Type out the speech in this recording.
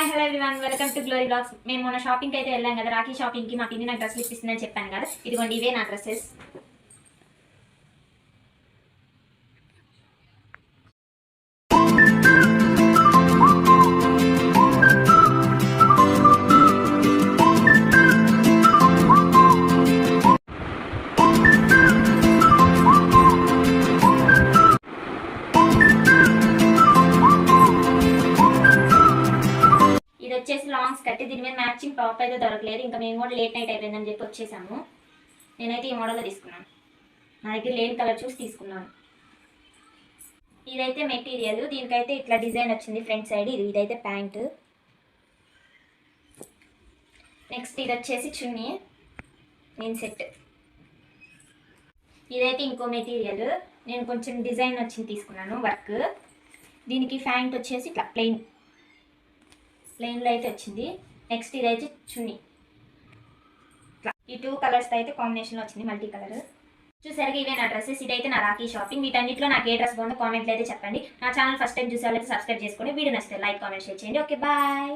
Hi hello everyone, welcome to Glory Blogs. మేము మొన్న షాపింగ్కి అయితే వెళ్ళాం కదా, రాఖీ షాపింగ్కి. మా పిన్ని నాకు డ్రెస్లు ఇప్పిస్తుందని చెప్పాను కదా, ఇదిగోండి ఇవే నా డ్రెస్సెస్. ఇది వచ్చేసి లాంగ్ స్కర్ట్, దీని మీద మ్యాచింగ్ టాప్ అయితే దొరకలేదు. ఇంకా మేము కూడా లేట్ నైట్ అయిపోయిందని చెప్పి వచ్చేసాము. నేనైతే ఈ మోడల్లో తీసుకున్నాను, నా దగ్గర లేని కలర్ చూసి తీసుకున్నాను. ఇదైతే మెటీరియల్, దీనికైతే ఇట్లా డిజైన్ వచ్చింది ఫ్రంట్ సైడ్. ఇదైతే ప్యాంటు. నెక్స్ట్ ఇది వచ్చేసి చున్నీ, మెయిన్ సెట్. ఇదైతే ఇంకో మెటీరియల్, నేను కొంచెం డిజైన్ వచ్చింది తీసుకున్నాను, వర్క్. దీనికి ప్యాంట్ వచ్చేసి ఇట్లా ప్లెయిన్లో అయితే వచ్చింది. నెక్స్ట్ ఇదైతే చున్నీ. ఈ 2 కలర్స్ అయితే కాంబినేషన్లో వచ్చింది, మల్టీ కలర్. చూసారుగా, ఇవే నా డ్రెస్సెస్. ఇదైతే నా రాఖీ షాపింగ్. వీటన్నిటిలో నాకు ఏ డ్రెస్ బాగుందో కామెంట్లు అయితే చెప్పండి. నా ఛానల్ ఫస్ట్ టైం చూసే వాళ్ళైతే సబ్స్క్రైబ్ చేసుకోండి. వీడియో నచ్చితే లైక్, కామెంట్, షేర్ చేయండి. Okay, bye.